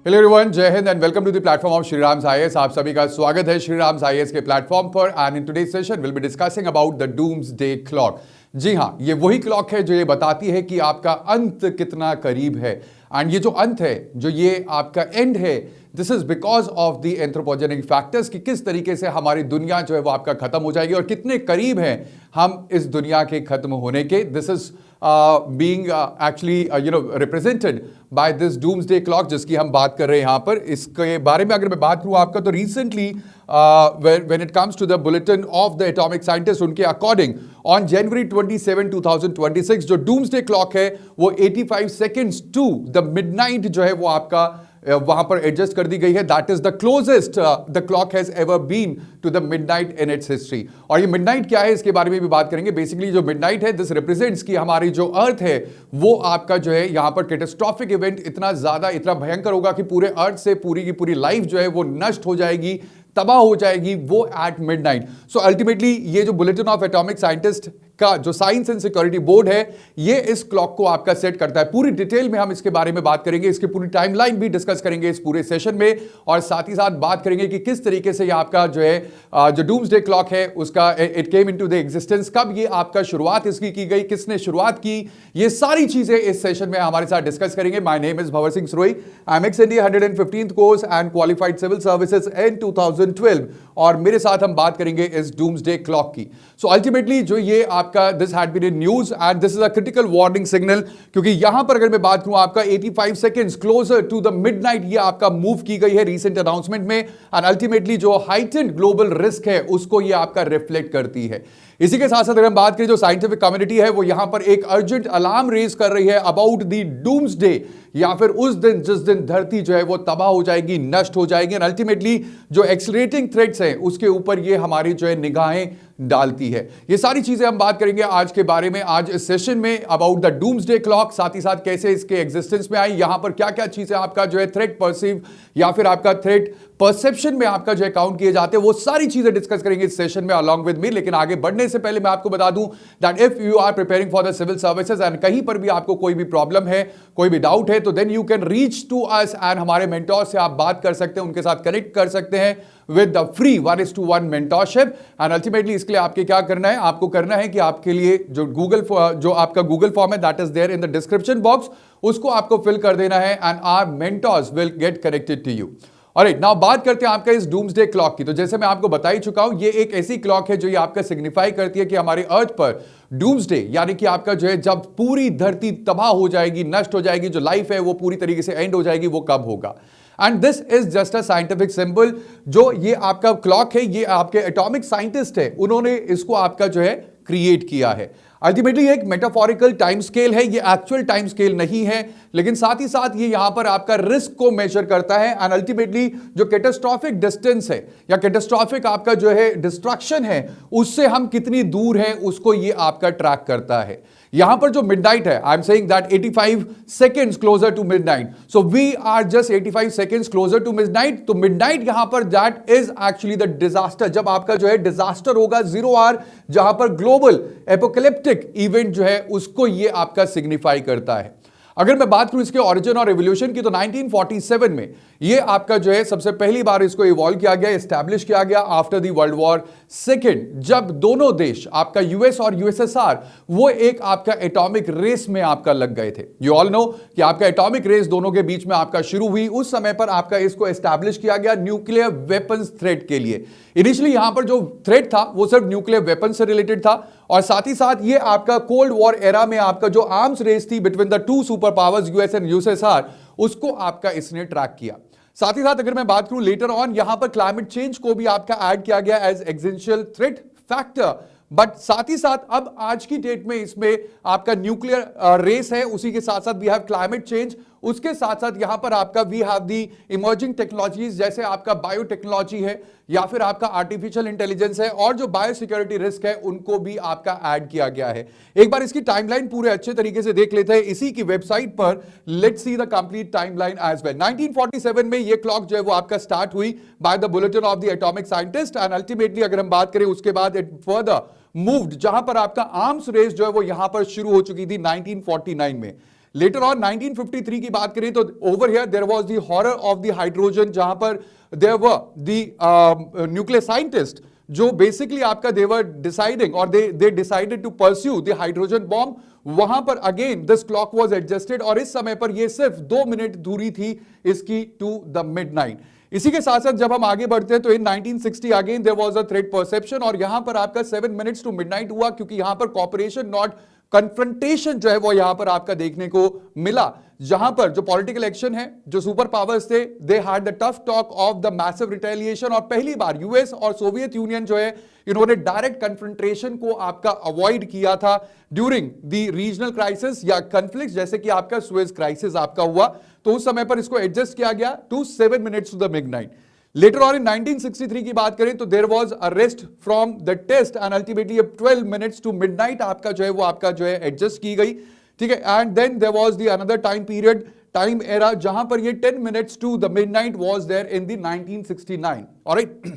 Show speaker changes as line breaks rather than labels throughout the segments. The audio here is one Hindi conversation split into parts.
हेलो एवरीवन, जय हिंद and welcome to the platform of Shriram IAS. आप सभी का स्वागत है श्रीराम आईएएस के प्लेटफॉर्म पर। And in today's session will be discussing about the doomsday clock. जी हाँ, ये वही क्लॉक है जो ये बताती है कि आपका अंत कितना करीब है। एंड ये जो अंत है, जो ये आपका एंड है, this is because of the anthropogenic factors कि किस तरीके से हमारी दुनिया जो है वो आपका खत्म हो जाएगी और कितने करीब हैं हम इस दुनिया के खत्म होने के। This is being actually represented by this doomsday clock जिसकी हम बात कर रहे हैं यहाँ पर। इसके बारे में अगर मैं बात करूँ आपका, तो recently when it comes to the bulletin of the atomic scientist, उनके अकॉर्डिंग on January 27, 2026 जो doomsday clock है वो 85 seconds to the midnight जो है वो आपका वहां पर एडजस्ट कर दी गई है। That is the closest the clock has ever been to the midnight in its history. और ये मिडनाइट क्या है इसके बारे में भी बात करेंगे। बेसिकली जो मिडनाइट है, दिस रिप्रेजेंट्स कि हमारी जो अर्थ है वो आपका जो है यहां पर कैटास्ट्रॉफिक इवेंट इतना ज्यादा, इतना भयंकर होगा कि पूरे अर्थ से पूरी की पूरी लाइफ जो है वो नष्ट हो जाएगी, तबाह हो जाएगी वो एट मिडनाइट। सो अल्टीमेटली ये जो बुलेटिन ऑफ एटॉमिक साइंटिस्ट का जो साइंस एंड सिक्योरिटी बोर्ड है, ये इस क्लॉक को आपका सेट करता है। पूरी डिटेल में हम इसके बारे में बात करेंगे, इसकी पूरी टाइमलाइन भी डिस्कस करेंगे इस पूरे सेशन में, और साथ ही साथ बात करेंगे कि किस तरीके से ये आपका जो है जो डूम्सडे क्लॉक है उसका it came into the existence, कब ये आपका शुरुआत इसकी की गई, किसने शुरुआत की, ये सारी चीजें इस सेशन में हमारे साथ डिस्कस करेंगे। My name is Bhawar Singh Suroi, I am ex ND 115th course and qualified civil services in 2012, और मेरे साथ हम बात करेंगे इस डूम्सडे क्लॉक की। सो अल्टीमेटली जो ये आपका this had been in news and this is a critical warning signal, क्योंकि यहां पर अगर मैं बात करूं आपका 85 seconds closer to the midnight ये आपका मूव की गई है रीसेंट अनाउंसमेंट में। एंड अल्टीमेटली जो हाइटेंड ग्लोबल रिस्क है उसको ये आपका रिफ्लेक्ट करती है। इसी के साथ साथ अगर हम बात करें, जो साइंटिफिक कम्युनिटी है वो यहां पर एक अर्जेंट अलार्म रेज कर रही है अबाउट द डूम्सडे, या फिर उस दिन जिस दिन धरती जो है वो तबाह हो जाएगी, नष्ट हो जाएगी। एंड अल्टीमेटली जो एक्सेलरेटिंग थ्रेट्स हैं उसके ऊपर ये हमारी जो है निगाहें डालती है। ये सारी चीजें हम बात करेंगे आज के बारे में, आज इस सेशन में अबाउट द डूम्सडे क्लॉक, साथ ही साथ कैसे इसके एग्जिस्टेंस में आई, यहां पर क्या क्या चीजें आपका जो है थ्रेट परसीव या फिर आपका थ्रेट परसेप्शन में आपका जो है काउंट किए जाते हैं, वो सारी चीजें डिस्कस करेंगे इस सेशन में अलॉन्ग विद मी। लेकिन आगे बढ़ने से पहले मैं आपको बता दूं that if you are preparing for the civil services and कहीं पर भी आपको कोई भी प्रॉब्लम है, कोई भी डाउट है, तो then you can reach to us and हमारे मेंटोर से आप बात कर सकते हैं, उनके साथ कनेक्ट कर सकते हैं with the free 1:1 mentorship. And ultimately इसके लिए आपके क्या करना है, आपको करना है कि आपके लिए जो आपका गूगल फॉर्म है that is there in the description box, उसको आपको फिल कर देना है and our mentors will get connected to you. Alright, now बात करते हैं आपका इस डूम्सडे क्लॉक की। तो जैसे मैं आपको बता ही चुका हूं, ये एक ऐसी क्लॉक है जो ये आपका सिग्निफाई करती है कि हमारे अर्थ पर डूम्सडे यानी कि आपका जो है जब पूरी धरती तबाह हो जाएगी, नष्ट हो जाएगी, जो लाइफ है वो पूरी तरीके से एंड हो जाएगी, वो कब होगा। And this is just a scientific symbol. जो ये आपका क्लॉक है, ये आपके एटॉमिक साइंटिस्ट है, उन्होंने इसको आपका जो है क्रिएट किया है। अल्टीमेटली एक मेटाफोरिकल टाइम स्केल है, ये एक्चुअल टाइम स्केल नहीं है, लेकिन साथ ही साथ ये यहां पर आपका रिस्क को मेजर करता है। एंड अल्टीमेटली जो कैटास्ट्रॉफिक डिस्टेंस है या कैटास्ट्रॉफिक आपका जो है डिस्ट्रक्शन है, उससे हम कितनी दूर हैं उसको ये आपका ट्रैक करता है। यहां पर जो मिडनाइट है, I am saying that 85 seconds closer to midnight, so we are just 85 seconds closer to midnight. तो मिडनाइट यहां पर that is actually the disaster, जब आपका जो है डिजास्टर होगा, 0 आवर, जहां पर ग्लोबल एपोकैलिप्टिक इवेंट जो है उसको ये आपका सिग्निफाई करता है। अगर मैं बात करूं इसके ओरिजिन और एवोल्यूशन की, तो 1947 में ये आपका जो है सबसे पहली बार इसको इवॉल्व किया गया, एस्टैब्लिश किया गया after the world war second, जब दोनों देश आपका यूएस और यूएसएसआर वो एक आपका एटॉमिक रेस में आपका लग गए थे। यू ऑल नो कि आपका एटॉमिक रेस दोनों के बीच में आपका शुरू हुई। उस समय पर आपका इसको एस्टैब्लिश किया गया न्यूक्लियर वेपन्स थ्रेट के लिए। इनिशियली यहां पर जो थ्रेट था वो सिर्फ न्यूक्लियर वेपन से रिलेटेड था, और साथ ही साथ ये आपका कोल्ड वॉर एरा में आपका जो आर्म्स रेस थी between the two super powers US and USSR, उसको आपका इसने ट्रैक किया। साथ ही साथ अगर मैं बात करूं लेटर ऑन, यहां पर क्लाइमेट चेंज को भी आपका ऐड किया गया as existential threat factor. But साथ ही साथ अब आज की डेट में इसमें आपका न्यूक्लियर रेस है, उसी के साथ साथ वी हैव क्लाइमेट चेंज, उसके साथ साथ यहां पर आपका we have the emerging technologies, जैसे आपका बायोटेक्नोलॉजी है या फिर आपका आर्टिफिशियल इंटेलिजेंस है, और जो बायो सिक्योरिटी रिस्क है उनको भी आपका ऐड किया गया है। एक बार इसकी टाइमलाइन पूरे अच्छे तरीके से देख लेते हैं इसी की वेबसाइट पर। Let's see the complete timeline as well. 1947 में ये क्लॉक जो है वो आपका स्टार्ट हुई by the bulletin of the atomic scientist, and ultimately अगर हम बात करें उसके बाद इट फर्दर मूव्ड, जहां पर आपका आर्म्स रेस जो है वो यहां पर शुरू हो चुकी थी 1949 में। लेटर ऑन 1953 की बात करें तो over here there was the horror of the hydrogen, जहां पर there were the nuclear scientist जो बेसिकली आपका दे वर डिसाइडिंग और they decided to pursue the hydrogen bomb. वहां पर again this clock was adjusted और इस समय पर ये सिर्फ 2 मिनट दूरी थी इसकी टू द मिडनाइट। इसी के साथ साथ जब हम आगे बढ़ते हैं तो in 1960 again there was a threat perception और यहां पर आपका 7 मिनट्स टू मिडनाइट हुआ, क्योंकि यहां पर कॉपरेशन नॉट कन्फ्रंटेशन जो है वो यहां पर आपका देखने को मिला, जहां पर जो पॉलिटिकल एक्शन है, जो सुपर पावर्स थे, they had the tough talk of the massive retaliation. और पहली बार यूएस और सोवियत यूनियन जो है इन्होंने डायरेक्ट कन्फ्रंटेशन को आपका अवॉइड किया था ड्यूरिंग द रीजनल क्राइसिस या कॉन्फ्लिक्ट, जैसे कि आपका सुएज क्राइसिस आपका हुआ, तो उस समय पर इसको एडजस्ट किया गया to 7 minutes to the midnight. Later on in 1963 की बात करें तो there was arrest from the test and ultimately 12 minutes to midnight आपका जो है वो आपका जो है एडजस्ट की गई, ठीक है। And then there was the another time period, time era, जहां पर ये 10 minutes to the midnight was there in the 1969। Alright,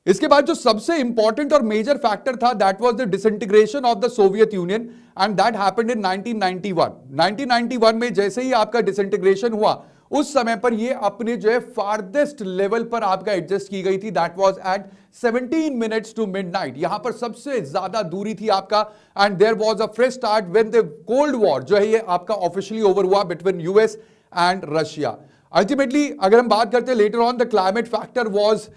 इसके बाद जो सबसे इंपॉर्टेंट और मेजर फैक्टर था that was the disintegration of the Soviet Union and that happened in 1991। 1991 में जैसे ही आपका डिसइंटीग्रेशन हुआ उस समय पर ये अपने जो है फार्देस्ट लेवल पर आपका एडजस्ट की गई थी, that was at 17 minutes to midnight. यहां पर सबसे ज्यादा दूरी थी आपका and there was a fresh start when the cold war जो है ये आपका ऑफिशियली ओवर हुआ between US and Russia. Ultimately अगर हम बात करते हैं later on the climate factor was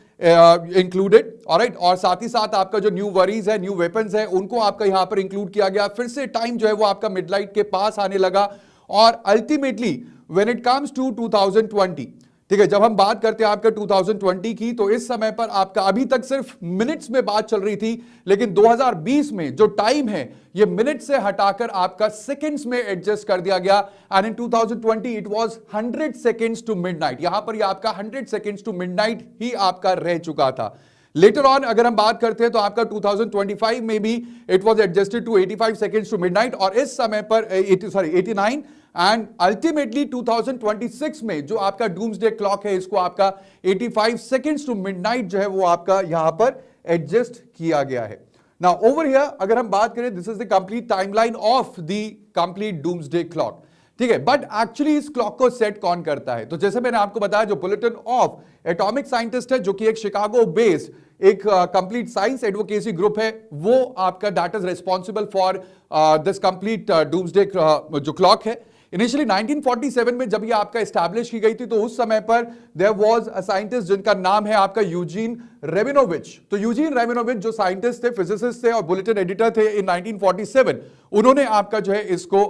included, alright, और साथ ही साथ आपका जो न्यू वरीज है, न्यू वेपन्स है, उनको आपका यहां पर इंक्लूड किया गया। फिर से टाइम जो है वो आपका मिडनाइट के पास आने लगा और ultimately when it comes to 2020, ठीक है, जब हम बात करते हैं आपका 2020 की, तो इस समय पर आपका अभी तक सिर्फ मिनट्स में बात चल रही थी, लेकिन 2020 में जो टाइम है ये मिनट से हटाकर आपका सेकंड्स में एडजस्ट कर दिया गया and in 2020 it was 100 seconds to midnight. यहां पर ये आपका 100 सेकंड्स टू मिडनाइट ही आपका रह चुका था। लेटर ऑन अगर हम बात करते हैं तो आपका 2025 में भी it was adjusted to 85 seconds to midnight और इस समय पर 89 एंड अल्टीमेटली 2026 में जो आपका डूम्सडे क्लॉक है इसको आपका 85 सेकंड्स टू मिडनाइट जो है वो आपका यहां पर एडजस्ट किया गया है। नाउ ओवर हियर अगर हम बात करें this is the complete timeline of the complete doomsday clock, ठीक है, बट एक्चुअली इस क्लॉक को सेट कौन करता है? तो जैसे मैंने आपको बताया जो बुलेटिन ऑफ एटॉमिक साइंटिस्ट है जो कि एक शिकागो बेस्ड एक कंप्लीट साइंस एडवोकेसी ग्रुप है, वो आपका that is responsible for this complete doomsday जो क्लॉक है। इनिशियली 1947 में जब ये आपका एस्टैब्लिश की गई थी तो उस समय पर देयर वाज अ साइंटिस्ट जिनका नाम है आपका यूजीन रेबिनोविच। तो यूजीन रेबिनोविच जो साइंटिस्ट थे, फिजिसिस्ट थे और बुलेटिन एडिटर थे इन 1947, उन्होंने आपका जो है इसको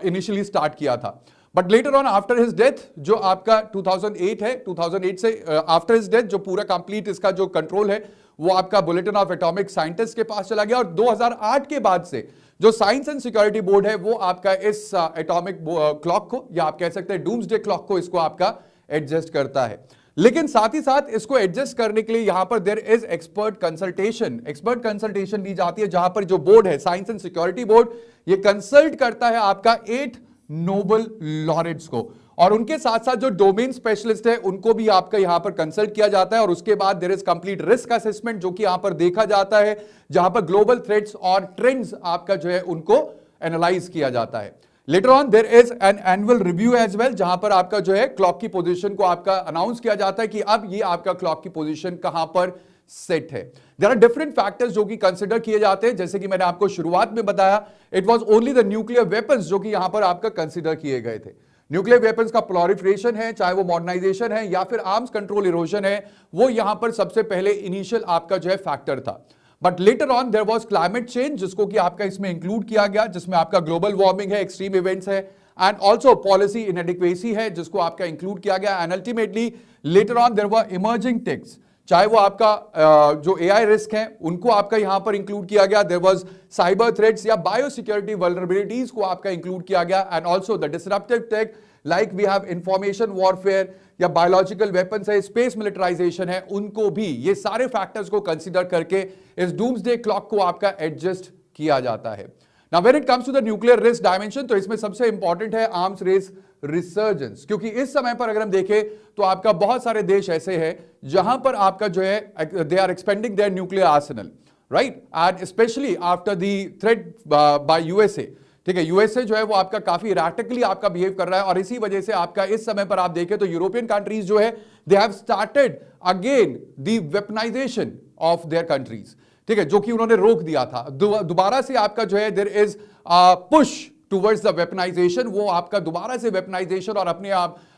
इनिशियली स्टार्ट किया था। But later on after his death जो आपका 2008 है, 2008 से आफ्टर हिज डेथ जो पूरा कंप्लीट इसका जो कंट्रोल है वो आपका बुलेटिन ऑफ एटॉमिक साइंटिस्ट के पास चला गया और 2008 के बाद से जो साइंस एंड सिक्योरिटी बोर्ड है वो आपका इस एटॉमिक क्लॉक को या आप कह सकते हैं डूम्सडे क्लॉक को इसको आपका एडजस्ट करता है। लेकिन साथ ही साथ इसको एडजस्ट करने के लिए यहां पर देयर इज एक्सपर्ट कंसल्टेशन ली जाती है, जहां पर जो बोर्ड है साइंस एंड सिक्योरिटी बोर्ड ये कंसल्ट करता है आपका 8 नोबेल लॉरेट्स को और उनके साथ साथ जो डोमेन स्पेशलिस्ट है उनको भी आपका यहां पर कंसल्ट किया जाता है और उसके बाद there is complete risk assessment जो कि यहां पर देखा जाता है, जहां पर ग्लोबल थ्रेट्स और ट्रेंड्स आपका जो है उनको एनालाइज किया जाता है। Later on there is an annual review as well, जहां पर आपका जो है क्लॉक की पोजीशन को आपका अनाउंस किया जाता है कि अब ये आपका क्लॉक की पोजीशन कहां पर सेट है। देयर आर डिफरेंट फैक्टर्स जो कि कंसीडर किए जाते हैं, जैसे कि मैंने आपको शुरुआत में बताया it was only the nuclear weapons जो कि यहां पर आपका कंसीडर किए गए थे। न्यूक्लियर वेपन्स का प्रोलिफरेशन है, चाहे वो मॉडर्नाइजेशन है या फिर आर्म्स कंट्रोल इरोजन है, वो यहां पर सबसे पहले इनिशियल आपका जो है फैक्टर था। But later on there was climate change जिसको कि आपका इसमें इंक्लूड किया गया, जिसमें आपका ग्लोबल वार्मिंग है, एक्सट्रीम इवेंट्स है एंड ऑल्सो पॉलिसी इनएडिक्वेसी है जिसको आपका इंक्लूड किया गया and ultimately later on there were emerging techs, चाहे वो आपका जो एआई रिस्क है उनको आपका यहां पर इंक्लूड किया गया, देयर वाज साइबर थ्रेट्स या बायो सिक्योरिटी वल्नरेबिलिटीज को आपका इंक्लूड किया गया and also the disruptive tech like we have information warfare या बायोलॉजिकल वेपन्स है, स्पेस मिलिटराइजेशन है, उनको भी ये सारे फैक्टर्स को कंसीडर करके इस डूम्सडे क्लॉक को आपका एडजस्ट किया जाता है। Now when it comes to the nuclear risk dimension, तो इसमें सबसे इंपॉर्टेंट है आर्म्स रेस रिसर्जेंस, क्योंकि इस समय पर अगर हम देखें तो आपका बहुत सारे देश ऐसे हैं जहां पर आपका जो है they are expanding their nuclear arsenal, right, and specially after the threat by USA, ठीक है, यूएसए जो है वो आपका काफी इराटिकली आपका बिहेव कर रहा है, और इसी वजह से आपका इस समय पर आप देखें तो यूरोपियन कंट्रीज जो है they have started again the weaponisation of their countries, ठीक है, जो कि उन्होंने रोक दिया था। दोबारा से आपका जो है there is push towards the weaponisation, वो आपका दोबारा से वेपनाइजेशन और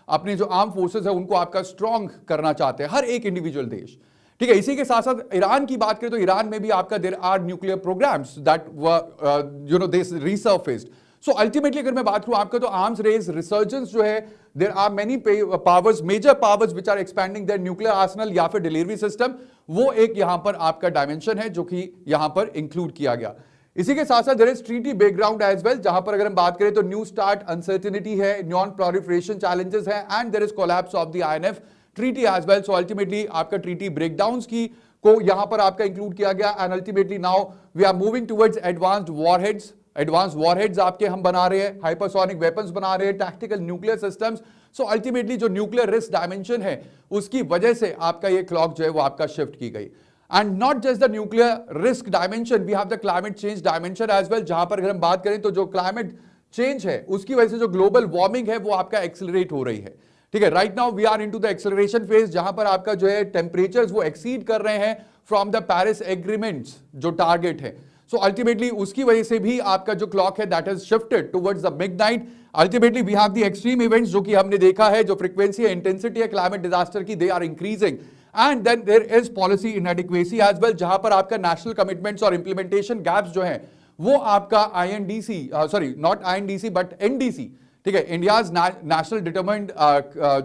अपने जो आर्म फोर्सेस है उनको आपका स्ट्रॉन्ग करना चाहते हैं हर एक इंडिविजुअल देश, ठीक है। इसी के साथ साथ ईरान की बात करें तो ईरान में भी आपका there are nuclear programs that you know this resurfaced. So ultimately अगर मैं बात करूं आपका तो आर्म्स रेस रिसर्जेंस जो है, there are many powers, major powers which are expanding their nuclear arsenal या फिर डिलीवरी सिस्टम, वो एक यहां पर आपका डायमेंशन है जो कि यहां पर इंक्लूड किया गया। इसी के साथ साथ there is treaty background as well, जहां पर अगर हम बात करें तो न्यू स्टार्ट अनसर्टेनिटी है, नॉन प्रोलिफरेशन चैलेंजेस है, and there is collapse of the INF treaty as well. So ultimately आपका ट्रीटी ब्रेकडाउन्स की को यहां पर आपका इंक्लूड किया गया, and ultimately now we are moving towards advanced warheads. Advanced warheads आपके हम बना रहे हैं, हाइपरसोनिक वेपन्स बना रहे हैं, tactical nuclear systems. So ultimately जो न्यूक्लियर रिस्क डायमेंशन है उसकी वजह से आपका ये क्लॉक जो है वो आपका शिफ्ट की गई। And not just the nuclear risk dimension, we have the climate change dimension as well, जहां पर अगर हम बात करें तो जो क्लाइमेट चेंज है उसकी वजह से जो ग्लोबल वार्मिंग है वो आपका एक्सेलरेट हो रही है, ठीक है। Right now we are into the acceleration phase, जहां पर आपका जो है टेम्परेचर्स वो एक्सीड कर रहे हैं फ्रॉम द पेरिस एग्रीमेंट्स जो टारगेट है। सो अल्टीमेटली उसकी वजह से भी आपका जो क्लॉक है that is shifted towards the midnight. Ultimately we have the extreme events जो कि हमने देखा है, जो फ्रीक्वेंसी है, इंटेंसिटी है क्लाइमेट डिजास्टर की, they are increasing, and then there is policy inadequacy as well, जहां पर आपका नेशनल कमिटमेंट्स और इंप्लीमेंटेशन गैप्स जो है वो आपका INDC, sorry not INDC but NDC, ठीक है, इंडियाज नेशनल डिटरमाइंड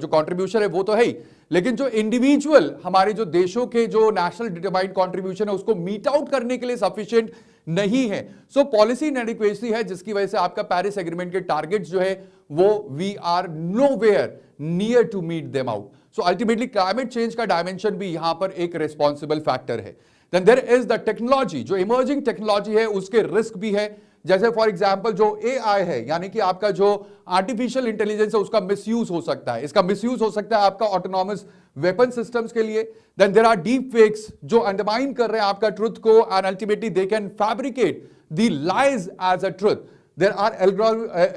जो कंट्रीब्यूशन है वो तो है ही, लेकिन जो इंडिविजुअल हमारे जो देशों के जो नेशनल डिटरमाइंड कंट्रीब्यूशन है उसको मीट आउट करने के लिए सफिशिएंट नहीं है। सो पॉलिसी इनएडिक्वेसी है जिसकी वजह से आपका पेरिस एग्रीमेंट के टारगेट्स जो है वो we are nowhere near to meet them out. So ultimately climate change का डायमेंशन भी यहां पर एक रिस्पॉन्सिबल फैक्टर है। Then there is the technology, जो इमर्जिंग टेक्नोलॉजी है उसके रिस्क भी है, जैसे फॉर एग्जांपल जो एआई है, यानी कि आपका जो आर्टिफिशियल इंटेलिजेंस है उसका मिसयूज हो सकता है। इसका मिसयूज हो सकता है आपका ऑटोनॉमस वेपन सिस्टम्स के लिए। Then there are deep fakes जो अंडरमाइन कर रहे हैं आपका ट्रुथ को, and ultimately they can fabricate the lies as a truth. There are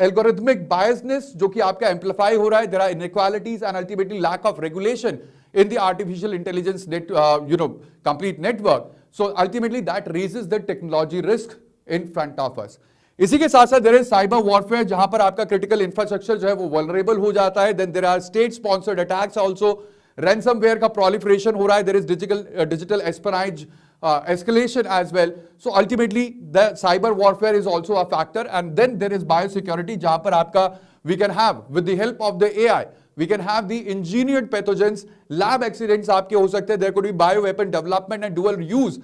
algorithmic biasness जो कि आपका एम्पलीफाई हो रहा है। There are inequalities and ultimately lack of regulation in the artificial intelligence complete network. So ultimately that raises the technology risk in front of us. इसी के साथ साथ there is cyber warfare, जहां पर आपका critical infrastructure जो है वो vulnerable हो जाता है. Then there are state sponsored attacks also. Ransomware का proliferation हो रहा है. There is digital espionage escalation as well. So ultimately the cyber warfare is also a factor. And then there is biosecurity, जहां पर आपका we can have with the help of the AI we can have the engineered pathogens, lab accidents आपके हो सकते हैं, there could be bioweapon development and dual use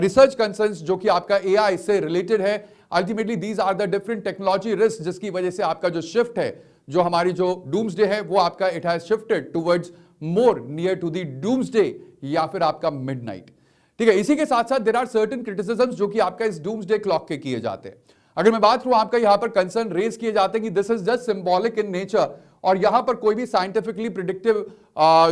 research concerns जो कि आपका AI से related है. Ultimately these are the different technology risks जिसकी वजह से आपका जो shift है, जो हमारी जो doomsday है वो आपका it has shifted towards more near to the doomsday या फिर आपका midnight. ठीक है, इसी के साथ साथ there are certain criticisms जो कि आपका इस doomsday clock के किए जाते हैं. अगर मैं बात करूं आपका यहां पर कंसर्न रेज किए जाते हैं कि this is just symbolic in nature, और यहां पर कोई भी साइंटिफिकली प्रिडिक्टिव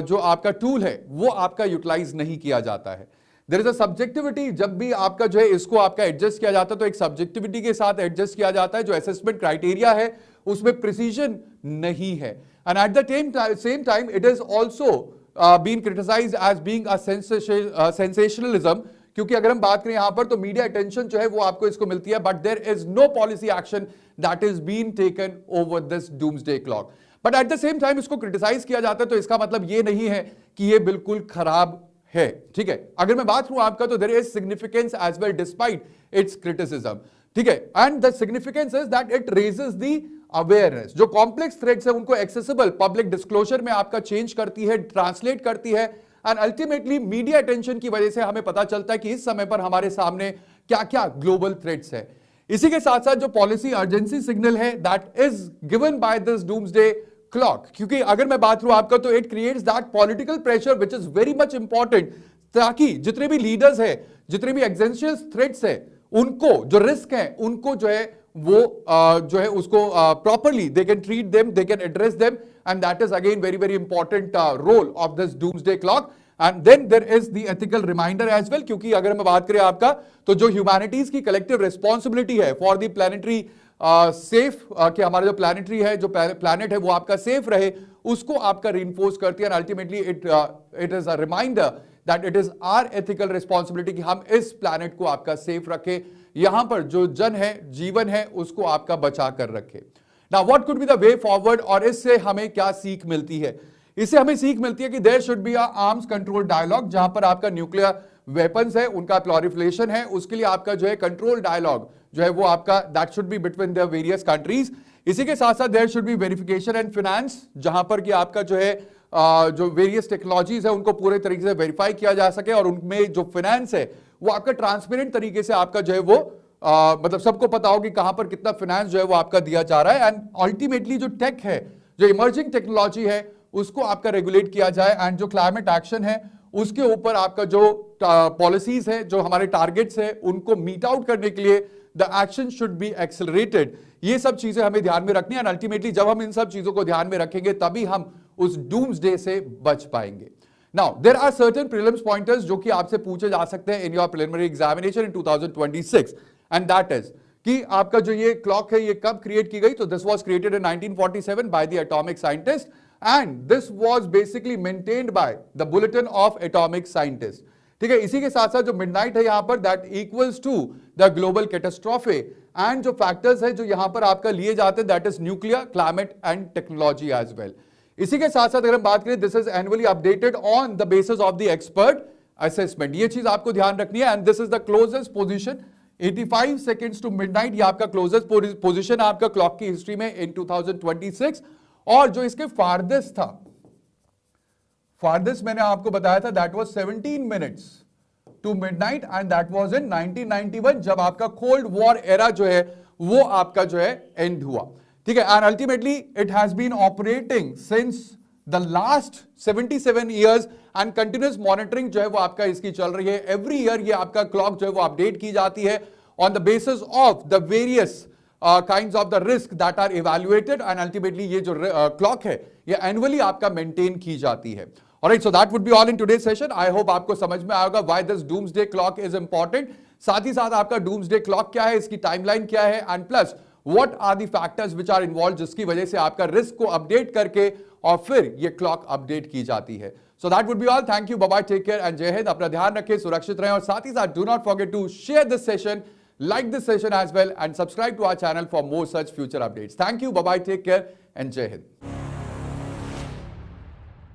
जो आपका टूल है वो आपका यूटिलाइज नहीं किया जाता है. देयर इज अ सब्जेक्टिविटी, जब भी आपका जो है इसको आपका एडजस्ट किया जाता है तो एक सब्जेक्टिविटी के साथ एडजस्ट किया जाता है. जो असेसमेंट क्राइटेरिया है उसमें प्रिसीजन नहीं है, and at the same time it is also been criticised as being a sensationalism, क्योंकि अगर हम बात करें यहां पर तो मीडिया अटेंशन जो है वो आपको इसको मिलती है, but there is no policy action that is been taken over this doomsday clock. But at the same time इसको क्रिटिसाइज किया जाता है तो इसका मतलब ये नहीं है कि ये बिल्कुल खराब है. ठीक है, अगर मैं बात करूं आपका तो there is significance as well despite its criticism. ठीक है, and the significance is that it raises the awareness. जो कॉम्प्लेक्स थ्रेड्स है उनको एक्सेसिबल पब्लिक डिस्क्लोजर में आपका चेंज करती है, ट्रांसलेट करती है, एंड अल्टीमेटली मीडिया अटेंशन की वजह से हमें पता चलता है कि इस समय पर हमारे सामने क्या क्या ग्लोबल थ्रेट्स है. इसी के साथ साथ जो पॉलिसी अर्जेंसी सिग्नल है that is given by this doomsday clock, क्योंकि अगर मैं बात करूं आपका तो it creates that political pressure which is very much important, ताकि जितने भी लीडर्स है, जितने भी एग्जिस्टेंशियल थ्रेट्स है, उनको जो रिस्क है उनको जो है वो जो है उसको properly they can treat them, they can address them, and that is again very very important role of this doomsday clock. And then there is the ethical reminder as well, क्योंकि अगर हम बात करें आपका तो जो ह्यूमैनिटीज की कलेक्टिव रिस्पॉन्सिबिलिटी है फॉर द प्लैनेटरी सेफ, कि हमारा जो प्लैनेटरी है, जो प्लैनेट है वो आपका सेफ रहे, उसको आपका रीइंफोर्स करती है। And ultimately it is a reminder that it is our ethical responsibility कि हम इस प्लैनेट को आपका सेफ रखें, यहां पर जो जन है, जीवन है, उसको आपका बचा कर रखे। Now what could be the way forward, और इससे हमें क्या सीख मिलती है? इससे हमें सीख मिलती है कि there should be a arms control dialogue, जहां पर आपका न्यूक्लियर वेपन्स है, उनका प्लोरिफिलेशन है, उसके लिए आपका जो है कंट्रोल डायलॉग जो है वो आपका that should be between the various countries. इसी के साथ साथ there should be verification and finance, जहां पर कि आपका जो है जो वेरियस टेक्नोलॉजीज है उनको पूरे तरीके से वेरीफाई किया जा सके, और उनमें जो फाइनेंस है वो आपका ट्रांसपेरेंट तरीके से आपका जो है वो मतलब सबको पता हो कि कहां पर कितना फाइनेंस जो है वो आपका दिया जा रहा है। एंड अल्टीमेटली जो टेक है, जो इमर्जिंग टेक्नोलॉजी है, उसको आपका रेगुलेट किया जाए। एंड जो क्लाइमेट एक्शन है उसके ऊपर आपका जो पॉलिसीज है, जो हमारे टारगेट्स है, उनको मीट आउट करने के लिए the action should be accelerated. ये सब चीजें हमें ध्यान में रखनी है। एंड अल्टीमेटली जब हम इन सब चीजों को ध्यान में रखेंगे तभी हम उस डूम्सडे से बच पाएंगे। Now there are certain prelims pointers जो कि आपसे पूछे जा सकते हैं in your preliminary examination in 2026, and that is कि आपका जो ये क्लॉक है ये कब क्रिएट की गई? तो this was created in 1947 by the atomic scientist, and this was basically maintained by the bulletin of atomic scientist. ठीक है, इसी के साथ साथ जो मिडनाइट है यहां पर that equals to the global catastrophe, and जो फैक्टर्स है जो यहां पर आपका लिए जाते हैं that is nuclear, climate and technology as well. इसी के साथ साथ अगर हम बात करें this is annually updated on the basis of the expert assessment, ये चीज आपको ध्यान रखनी है। And this is the closest position 85 seconds to midnight, ये आपका क्लोजेस्ट पोजीशन आपका क्लॉक की हिस्ट्री में इन 2026। और जो इसके फारदेस्ट था, फारदेस्ट मैंने आपको बताया था that was 17 minutes to midnight, and that was in 1991 जब आपका कोल्ड वॉर एरा जो है वो आपका जो है एंड हुआ। ठीक है, and ultimately it has been operating since the last 77 years, and continuous monitoring जो है वो आपका इसकी चल रही है। एवरी ईयर ये आपका क्लॉक जो है वो अपडेट की जाती है on the basis of the various kinds of the risk that are evaluated, and ultimately ये जो क्लॉक है ये एनुअली आपका मेंटेन की जाती है। Alright, so that would be all in today's session. I hope आपको समझ में आएगा why this doomsday clock is important, साथ ही साथ आपका डूम्सडे क्लॉक क्या है, इसकी टाइमलाइन क्या है, and plus what are the factors which are involve, जिसकी वजह से आपका रिस्क को अपडेट करके और फिर ये क्लॉक अपडेट की जाती है। So that would be all. Thank you, bye bye, take care and जय हिंद। अपना ध्यान रखें, सुरक्षित रहें, और साथ ही साथ do not forget to share this session, like this session as well, and subscribe to our channel for more such future updates. Thank you, bye bye, take care and jai hind.